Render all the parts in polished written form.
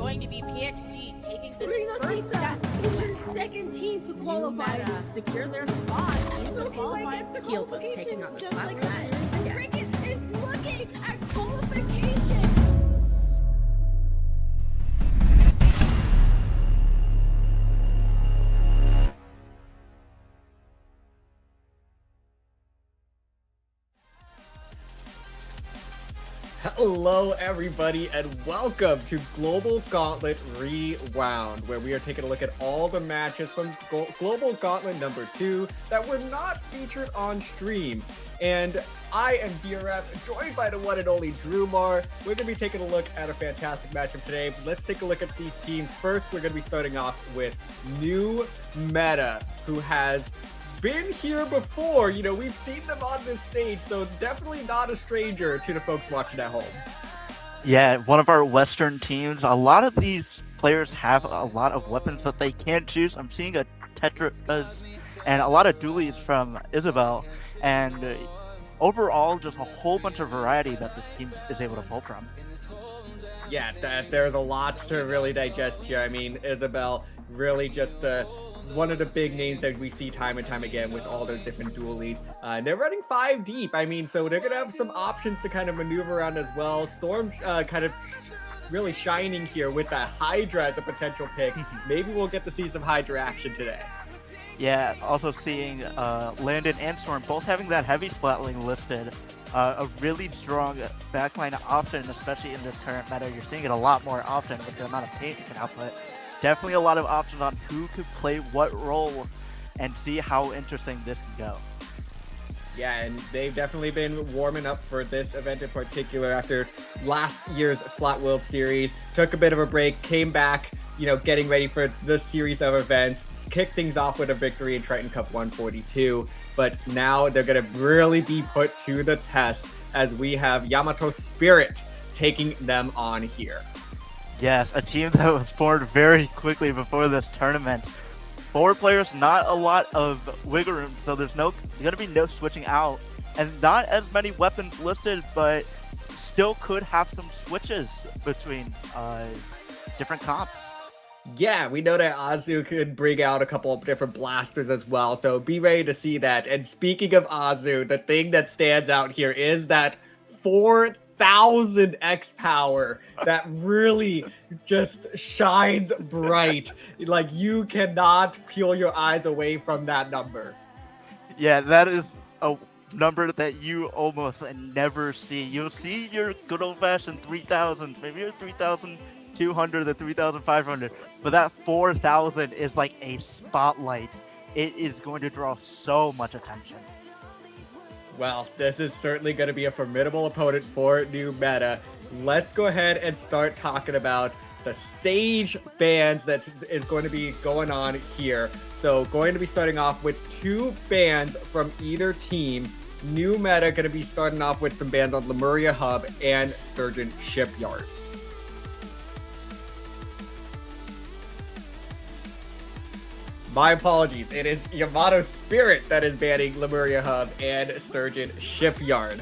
going to be PXG taking this first Rina step. is your second team to qualify. Secure their spot in the Looking like qualifying it's a Keelbook qualification, taking on the just Splat like World that. Series again. Cricket is looking at qualification. Hello everybody and welcome to Global Gauntlet Rewound, where we are taking a look at all the matches from Global Gauntlet number 2 that were not featured on stream. And I am DRF, joined by the one and only Drewmar. We're going to be taking a look at a fantastic matchup today. Let's take a look at these teams. First, we're going to be starting off with New Meta, who has been here before. You know, we've seen them on this stage, so definitely not a stranger to the folks watching at home. Yeah, one of our Western teams. A lot of these players have a lot of weapons that they can't choose. I'm seeing a Tetris and a lot of dualies from Isabel, and overall just a whole bunch of variety that this team is able to pull from. Yeah, there's a lot to really digest here. I mean, Isabel really just one of the big names that we see time and time again with all those different dualies. They're running 5 deep. I mean, so they're going to have some options to kind of maneuver around as well. Storm kind of really shining here with that Hydra as a potential pick. Maybe we'll get to see some Hydra action today. Yeah, also seeing Landon and Storm both having that heavy splatling listed. A really strong backline option, especially in this current meta. You're seeing it a lot more often with the amount of paint you can output. Definitely a lot of options on who could play what role and see how interesting this can go. Yeah, and they've definitely been warming up for this event in particular after last year's Splat World Series. Took a bit of a break, came back, you know, getting ready for this series of events, kicked things off with a victory in Triton Cup 142. But now they're going to really be put to the test as we have Yamato Spirit taking them on here. Yes, a team that was formed very quickly before this tournament. 4 players, not a lot of wiggle room, so there's going to be no switching out. And not as many weapons listed, but still could have some switches between different comps. Yeah, we know that Azu could bring out a couple of different blasters as well, so be ready to see that. And speaking of Azu, the thing that stands out here is that 4,000 X power that really just shines bright. Like, you cannot peel your eyes away from that number. Yeah, that is a number that you almost never see. You'll see your good old-fashioned 3,000, maybe your 3,200 to 3,500, but that 4,000 is like a spotlight. It is going to draw so much attention. Well, this is certainly going to be a formidable opponent for New Meta. Let's go ahead and start talking about the stage bans that is going to be going on here. So going to be starting off with 2 bans from either team. New Meta going to be starting off with some bans on Lemuria Hub and Sturgeon Shipyard. My apologies. It is Yamato Spirit that is banning Lemuria Hub and Sturgeon Shipyard.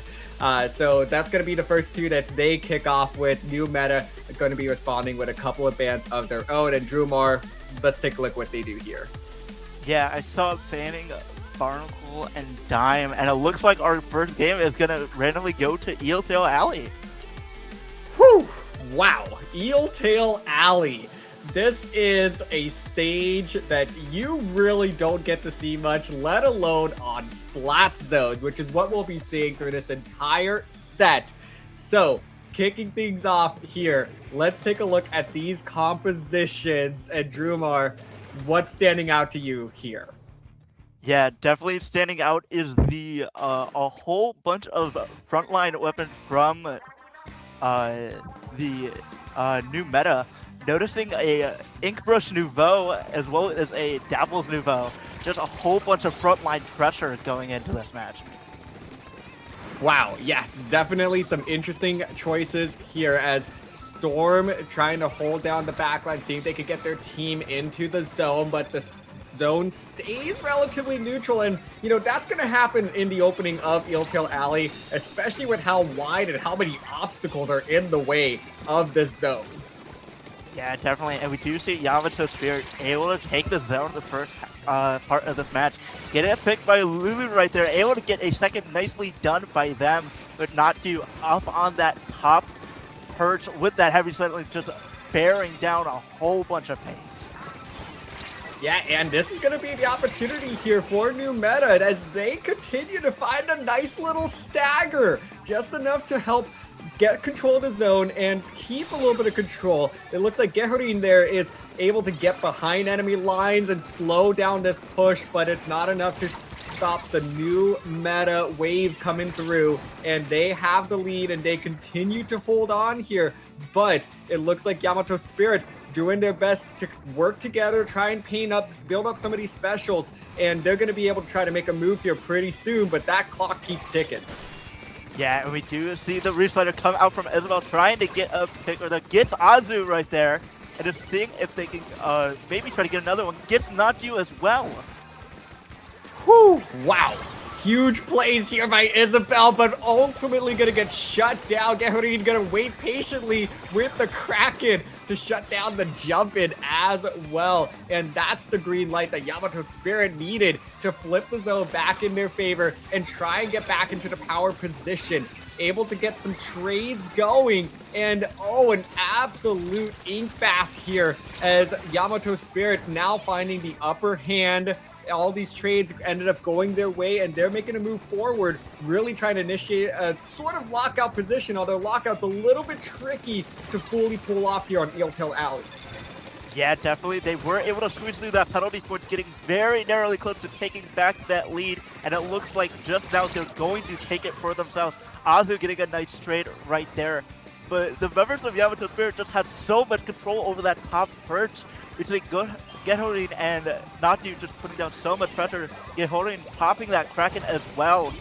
So that's going to be the first 2 that they kick off with. New Meta going to be responding with a couple of bans of their own. And Drewmar, let's take a look what they do here. Yeah, I saw banning Barnacle and Dime, and it looks like our first game is going to randomly go to Eel Tail Alley. Whew! Wow. Eel Tail Alley. This is a stage that you really don't get to see much, let alone on Splat Zones, which is what we'll be seeing through this entire set. So, kicking things off here, let's take a look at these compositions. And Drewmar, what's standing out to you here? Yeah, definitely standing out is the a whole bunch of frontline weapons from the New Meta. Noticing a Inkbrush Nouveau as well as a Dabbles Nouveau. Just a whole bunch of frontline pressure going into this match. Wow, yeah, definitely some interesting choices here as Storm trying to hold down the backline, seeing if they could get their team into the zone, but the zone stays relatively neutral, and you know that's going to happen in the opening of Eel Tail Alley, especially with how wide and how many obstacles are in the way of this zone. Yeah, definitely. And we do see Yamato Spirit able to take the zone the first part of this match. Getting a pick by Lulu right there, able to get a second nicely done by them, but not to up on that top perch with that heavy slightly just bearing down a whole bunch of pain. Yeah, and this is going to be the opportunity here for New Meta as they continue to find a nice little stagger, just enough to help get control of the zone and keep a little bit of control. It looks like Gehorin there is able to get behind enemy lines and slow down this push, but it's not enough to stop the New Meta wave coming through, and they have the lead and they continue to hold on here. But it looks like Yamato Spirit doing their best to work together, try and build up some of these specials, and they're going to be able to try to make a move here pretty soon, but that clock keeps ticking. Yeah, and we do see the Reslider come out from Isabel trying to get a pick, or that gets Azu right there, and just seeing if they can maybe try to get another one. Gets Naju as well. Whew, wow. Huge plays here by Isabel, but ultimately going to get shut down. Gehorin going to wait patiently with the Kraken to shut down the jump in as well. And that's the green light that Yamato Spirit needed to flip the zone back in their favor and try and get back into the power position. Able to get some trades going, and an absolute ink bath here as Yamato Spirit now finding the upper hand. All these trades ended up going their way, and they're making a move forward, really trying to initiate a sort of lockout position, although lockout's a little bit tricky to fully pull off here on Eeltail Alley. Yeah, definitely. They were able to squeeze through that penalty points, getting very narrowly close to taking back that lead, and it looks like just now they're going to take it for themselves. Azu getting a nice trade right there. But the members of Yamato Spirit just had so much control over that top perch between Gehorin and Natu, just putting down so much pressure. Gehorin popping that Kraken as well,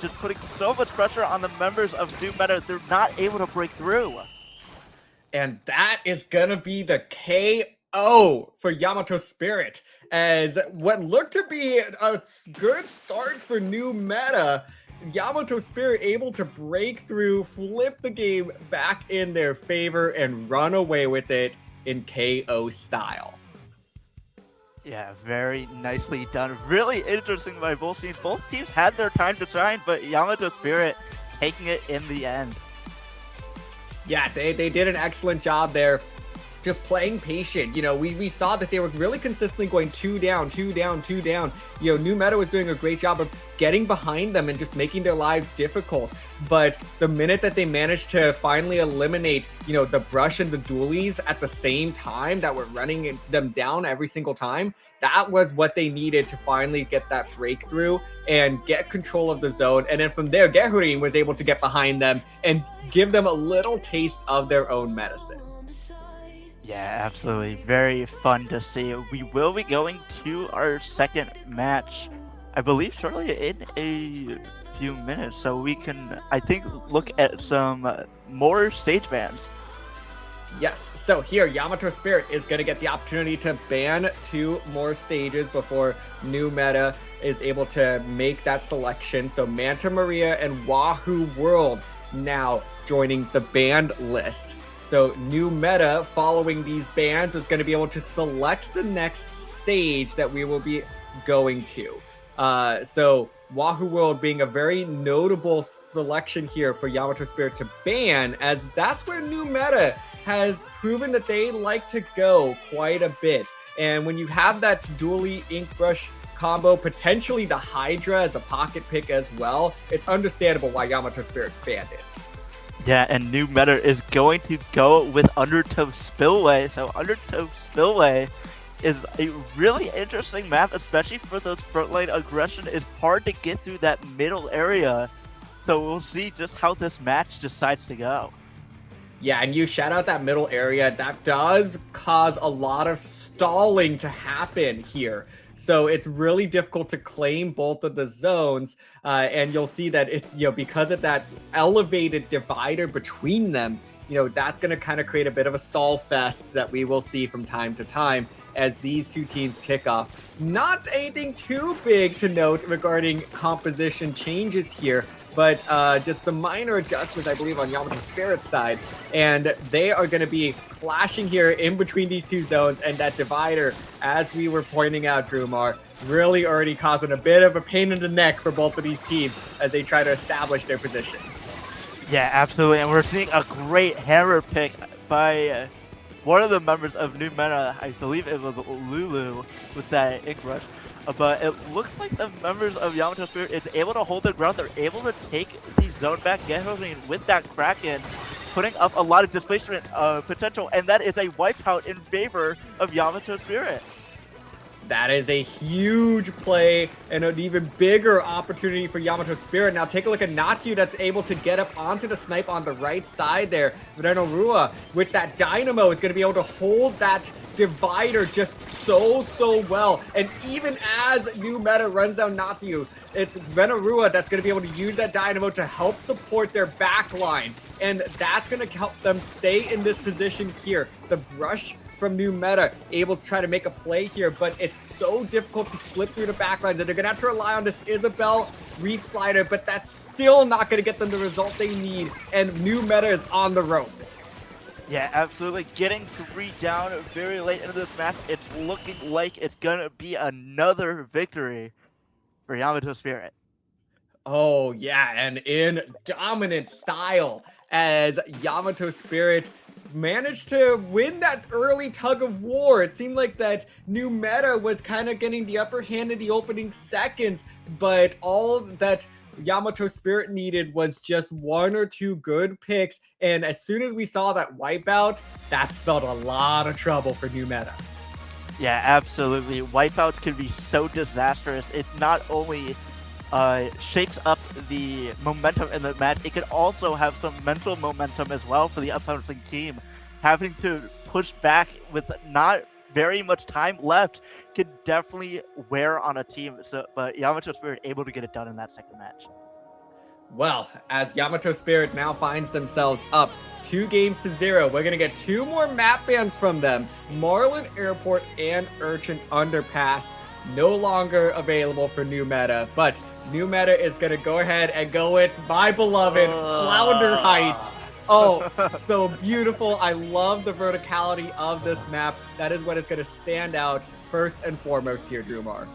just putting so much pressure on the members of New Meta. They're not able to break through. And that is gonna be the KO for Yamato Spirit, as what looked to be a good start for New Meta, Yamato Spirit able to break through, flip the game back in their favor, and run away with it in KO style. Yeah, very nicely done. Really interesting by both teams. Both teams had their time to shine, but Yamato Spirit taking it in the end. Yeah, they did an excellent job there. Just playing patient. You know, we saw that they were really consistently going 2 down, 2 down, 2 down. You know, New Meta was doing a great job of getting behind them and just making their lives difficult. But the minute that they managed to finally eliminate, you know, the brush and the dualies at the same time that were running them down every single time, that was what they needed to finally get that breakthrough and get control of the zone. And then from there, Gehorin was able to get behind them and give them a little taste of their own medicine. Yeah, absolutely. Very fun to see. We will be going to our second match, I believe, shortly in a few minutes. So we can, I think, look at some more stage bans. Yes, so here, Yamato Spirit is going to get the opportunity to ban 2 more stages before New Meta is able to make that selection. So Manta Maria and Wahoo World now joining the banned list. So New Meta, following these bans, is going to be able to select the next stage that we will be going to. So Wahoo World being a very notable selection here for Yamato Spirit to ban, as that's where New Meta has proven that they like to go quite a bit. And when you have that dually ink brush combo, potentially the Hydra as a pocket pick as well, it's understandable why Yamato Spirit banned it. Yeah, and New Meta is going to go with Undertow Spillway. So Undertow Spillway is a really interesting map, especially for those frontline aggression. It's hard to get through that middle area. So we'll see just how this match decides to go. Yeah, and you shout out that middle area. That does cause a lot of stalling to happen here. So it's really difficult to claim both of the zones, and you'll see that because of that elevated divider between them, that's going to kind of create a bit of a stall fest that we will see from time to time as these two teams kick off. Not anything too big to note regarding composition changes here, but just some minor adjustments, I believe, on Yamato Spirit's side, and they are going to be clashing here in between these two zones, and that divider, as we were pointing out, Drumar, really already causing a bit of a pain in the neck for both of these teams as they try to establish their position. Yeah, absolutely, and we're seeing a great hammer pick by one of the members of New Meta. I believe it was Lulu with that Ink Rush. But it looks like the members of Yamato Spirit is able to hold their ground. They're able to take the zone back, Gauntlet with that Kraken, putting up a lot of displacement potential, and that is a wipeout in favor of Yamato Spirit. That is a huge play and an even bigger opportunity for Yamato Spirit. Now take a look at Natu that's able to get up onto the snipe on the right side there. Rua with that Dynamo is going to be able to hold that divider just so well. And even as New Meta runs down Natu, it's Rua that's going to be able to use that Dynamo to help support their back line. And that's going to help them stay in this position here. The brush from New Meta able to try to make a play here, but it's so difficult to slip through the backlines that they're gonna have to rely on this Isabel Reef Slider, but that's still not gonna get them the result they need, and New Meta is on the ropes. Yeah, absolutely. Getting 3 down very late into this match, it's looking like it's gonna be another victory for Yamato Spirit. Oh yeah, and in dominant style as Yamato Spirit managed to win that early tug of war. It seemed like that New Meta was kind of getting the upper hand in the opening seconds, but all that Yamato Spirit needed was just 1 or 2 good picks, and as soon as we saw that wipeout, that spelled a lot of trouble for New Meta. Yeah, absolutely. Wipeouts can be so disastrous. It not only shakes up the momentum in the match, it can also have some mental momentum as well for the opposing team. Having to push back with not very much time left could definitely wear on a team. But Yamato Spirit able to get it done in that second match. Well, as Yamato Spirit now finds themselves up 2-0, we're going to get 2 more map bans from them. Marlin Airport and Urchin Underpass no longer available for New Meta, but New Meta is going to go ahead and go with my beloved Flounder Heights. Oh, so beautiful. I love the verticality of this map. That is what is going to stand out first and foremost here, Drumar.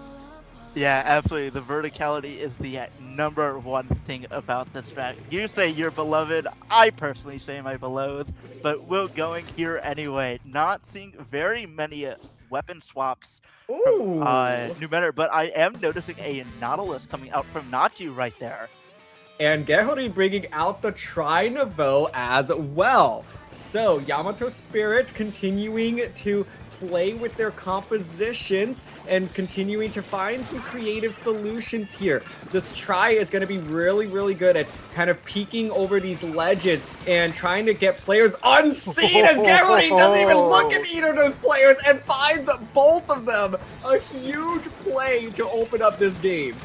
Yeah, absolutely. The verticality is the number one thing about this track. You say your beloved, I personally say my beloved, but we're going here anyway. Not seeing very many weapon swaps from New Meta, but I am noticing a Nautilus coming out from Nachi right there. And Gehori bringing out the Tri-Navo as well. So Yamato Spirit continuing to play with their compositions and continuing to find some creative solutions here. This Tri is going to be really good at kind of peeking over these ledges and trying to get players unseen as Gehori doesn't even look at either of those players and finds both of them. A huge play to open up this game.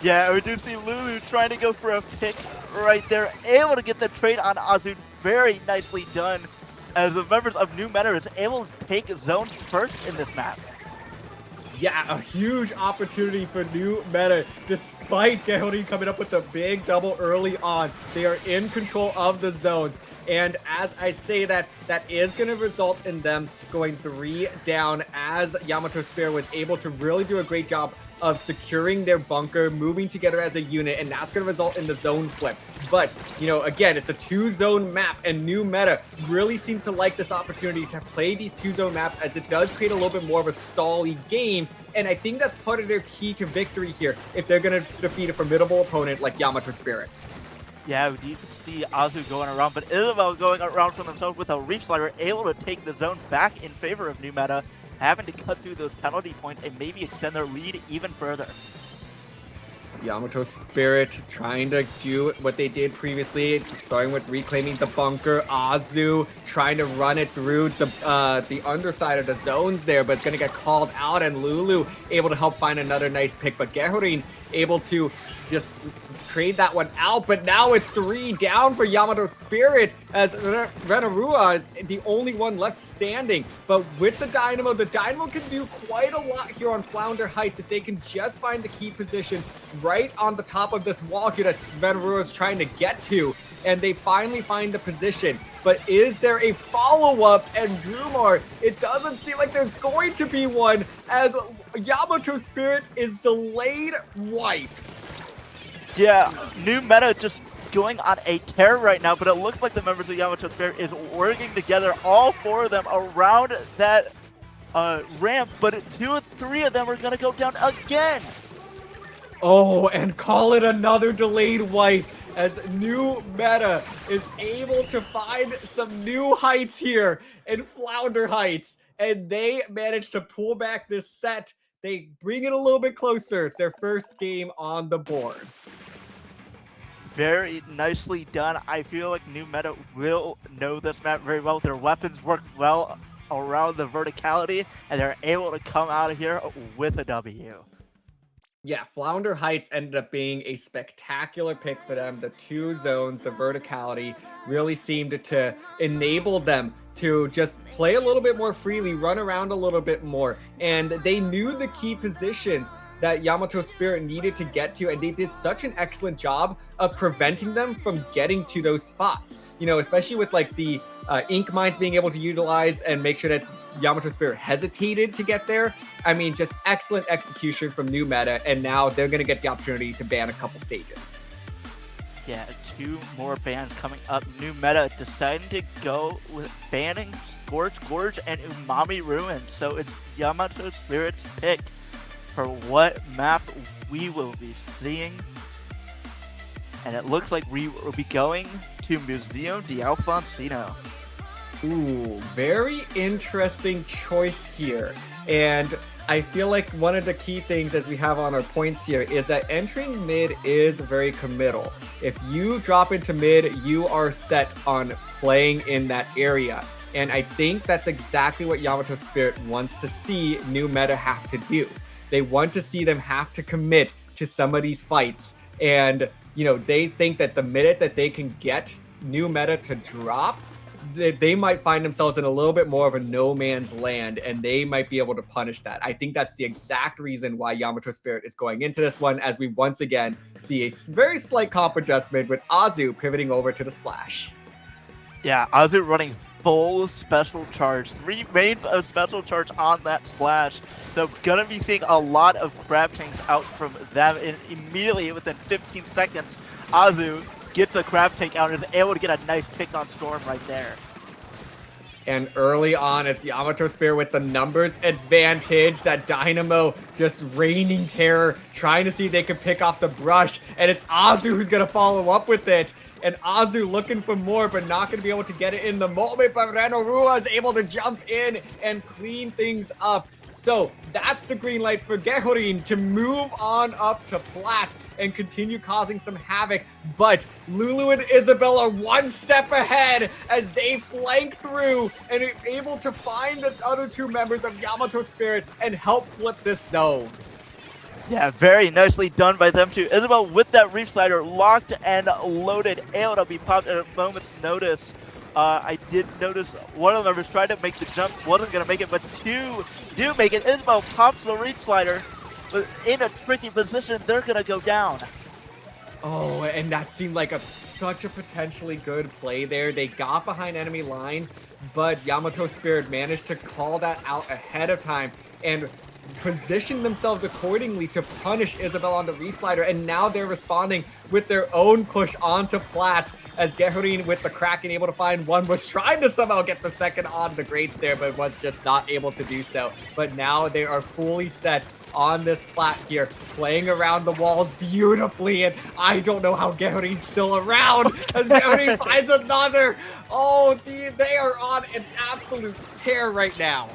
Yeah, we do see Lulu trying to go for a pick right there, able to get the trade on Azu. Very nicely done, as the members of New Meta is able to take zone first in this map. Yeah, a huge opportunity for New Meta, despite Gehori coming up with a big double early on. They are in control of the zones, and as I say that, that is going to result in them going 3 down, as Yamato Spirit was able to really do a great job of securing their bunker, moving together as a unit, and that's going to result in the zone flip. But, you know, again, it's a 2-zone map, and New Meta really seems to like this opportunity to play these 2-zone maps, as it does create a little bit more of a stally game, and I think that's part of their key to victory here, if they're going to defeat a formidable opponent like Yamato Spirit. Yeah, we do see Azu going around, but Isabel going around for themselves with a Reef Slider, able to take the zone back in favor of New Meta, having to cut through those penalty points and maybe extend their lead even further. Yamato Spirit trying to do what they did previously, starting with reclaiming the bunker. Azu trying to run it through the underside of the zones there, but it's going to get called out, and Lulu able to help find another nice pick. But Gehorin able to just trade that one out, but now it's 3 down for Yamato Spirit as Renarua is the only one left standing. But with the Dynamo can do quite a lot here on Flounder Heights if they can just find the key positions right on the top of this wall here that Renarua is trying to get to, and they finally find the position. But is there a follow-up? And Drumar, it doesn't seem like there's going to be one as Yamato Spirit is delayed wipe. Yeah, new meta just going on a tear right now, but it looks like the members of Yamato Spirit is working together, all 4 of them around that ramp, but 2 or 3 of them are going to go down again. Oh, and call it another delayed wipe as new meta is able to find some new heights here in Flounder Heights, and they managed to pull back this set. They bring it a little bit closer, their first game on the board. Very nicely done. I feel like new meta will know this map very well. Their weapons work well around the verticality, and they're able to come out of here with a W. Yeah, Flounder Heights ended up being a spectacular pick for them. The 2 zones, the verticality, really seemed to enable them to just play a little bit more freely, run around a little bit more. And they knew the key positions that Yamato Spirit needed to get to, and they did such an excellent job of preventing them from getting to those spots. You know, especially with like the ink mines being able to utilize and make sure that Yamato Spirit hesitated to get there. I mean, just excellent execution from new meta, and now they're going to get the opportunity to ban a couple stages. Yeah, 2 more bans coming up. New meta deciding to go with banning Scorch Gorge and Umami Ruin. So it's Yamato Spirit's pick for what map we will be seeing. And it looks like we will be going to Museo de Alfonsino. Ooh, very interesting choice here. And I feel like one of the key things as we have on our points here is that entering mid is very committal. If you drop into mid, you are set on playing in that area. And I think that's exactly what Yamato Spirit wants to see new meta have to do. They want to see them have to commit to some of these fights. And, you know, they think that the minute that they can get new meta to drop, they might find themselves in a little bit more of a no man's land, and they might be able to punish that. I think that's the exact reason why Yamato Spirit is going into this one, as we once again see a very slight comp adjustment with Azu pivoting over to the Splash. Yeah, Azu running full special charge, 3 mains of special charge on that Splash. So gonna be seeing a lot of grab tanks out from them, and immediately within 15 seconds, Azu gets a crab tank out and is able to get a nice pick on Storm right there. And early on, it's Yamato Spirit with the numbers advantage. That Dynamo just raining terror, trying to see if they can pick off the brush. And it's Azu who's going to follow up with it. And Azu looking for more, but not going to be able to get it in the moment. But Renarua is able to jump in and clean things up. So that's the green light for Gehorin to move on up to Plat and continue causing some havoc. But Lulu and Isabel are 1 step ahead as they flank through and are able to find the other 2 members of Yamato Spirit and help flip this zone. Yeah, very nicely done by them too. Isabel with that Reef Slider locked and loaded, able to be popped at a moment's notice. I did notice one of the members tried to make the jump, wasn't going to make it, but 2 do make it. Isabel pops the Reef Slider, but in a tricky position, they're going to go down. Oh, and that seemed like such a potentially good play there. They got behind enemy lines, but Yamato Spirit managed to call that out ahead of time and position themselves accordingly to punish Isabel on the Reef Slider, and now they're responding with their own push onto Plat as Gehorin with the Kraken able to find one, was trying to somehow get the second on the Greats there, but was just not able to do so. But now they are fully set on this Plat here, playing around the walls beautifully, and I don't know how Gehorin's still around as Gehorin finds another. Oh, they are on an absolute tear right now.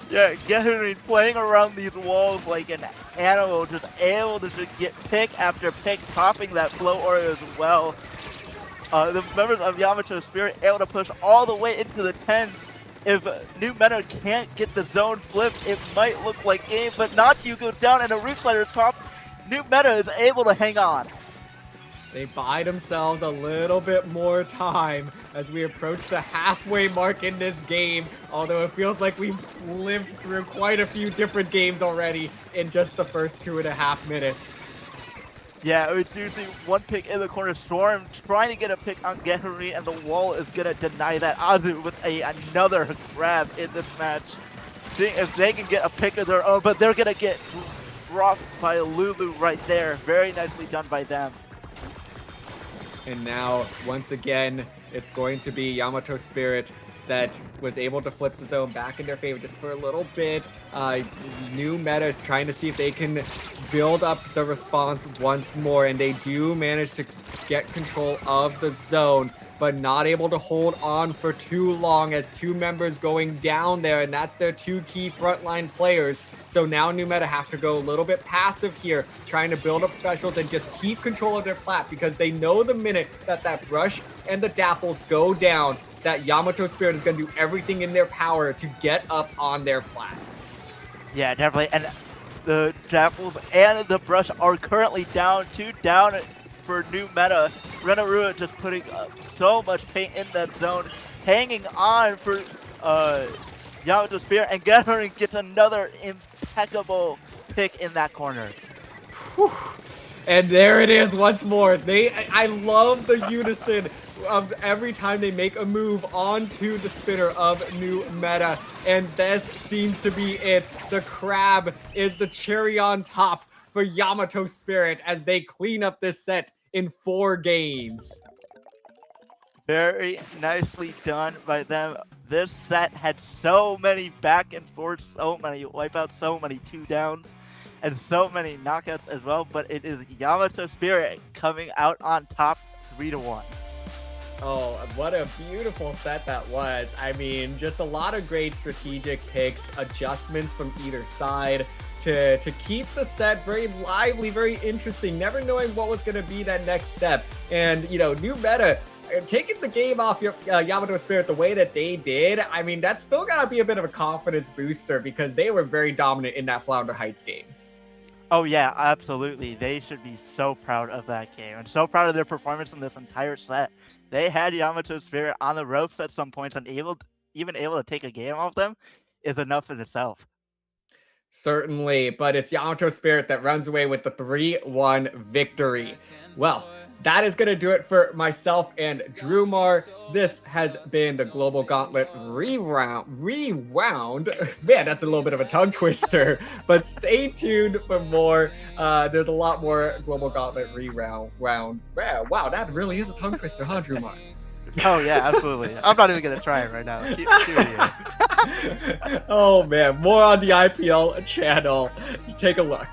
Yeah, Gehorin playing around these walls like an animal, just able to just get pick after pick, popping that flow aura as well. The members of Yamato Spirit able to push all the way into the 10s. If new meta can't get the zone flipped, it might look like game, but Nachi goes down and a Reef Slider is popped. New Meta is able to hang on. They buy themselves a little bit more time as we approach the halfway mark in this game, although it feels like we've lived through quite a few different games already in just the first 2.5 minutes. Yeah, we do see one pick in the corner. Storm trying to get a pick on Getori, and the wall is going to deny that. Azu with another grab in this match. Seeing if they can get a pick of their own, but they're going to get dropped by Lulu right there. Very nicely done by them. And now, once again, it's going to be Yamato Spirit that was able to flip the zone back in their favor just for a little bit. New Meta is trying to see if they can build up the response once more, and they do manage to get control of the zone, but not able to hold on for too long as 2 members going down there, and that's their 2 key frontline players. So now New Meta have to go a little bit passive here, trying to build up specials and just keep control of their plat, because they know the minute that that brush and the dapples go down, that Yamato Spirit is going to do everything in their power to get up on their plat. Yeah, definitely. And the dapples and the brush are currently down, 2 down for New Meta. Renarua just putting so much paint in that zone, hanging on for Yamato Spirit, and Gathering gets another impeccable pick in that corner. Whew. And there it is once more. I love the unison of every time they make a move onto the spinner of New Meta, and this seems to be it. The crab is the cherry on top for Yamato Spirit as they clean up this set in 4 games. Very nicely done by them. This set had so many back and forth, so many wipeouts, so many 2 downs, and so many knockouts as well, but it is Yamato Spirit coming out on top 3-1. Oh, what a beautiful set that was. I mean, just a lot of great strategic picks, adjustments from either side to keep the set very lively, very interesting, never knowing what was going to be that next step. And, you know, New Meta taking the game off Yamato Spirit the way that they did, I mean, that's still got to be a bit of a confidence booster because they were very dominant in that Flounder Heights game. Oh yeah, absolutely. They should be so proud of that game and so proud of their performance in this entire set. They had Yamato Spirit on the ropes at some points, and even able to take a game off them is enough in itself. Certainly, but it's Yamato Spirit that runs away with the 3-1 victory. Well, that is going to do it for myself and Drewmar. This has been the Global Gauntlet Rewound. Man, that's a little bit of a tongue twister, but stay tuned for more. There's a lot more Global Gauntlet Rewound. Wow, that really is a tongue twister, huh, Drewmar? Oh yeah, absolutely. I'm not even going to try it right now. Oh man, more on the IPL channel. Take a look.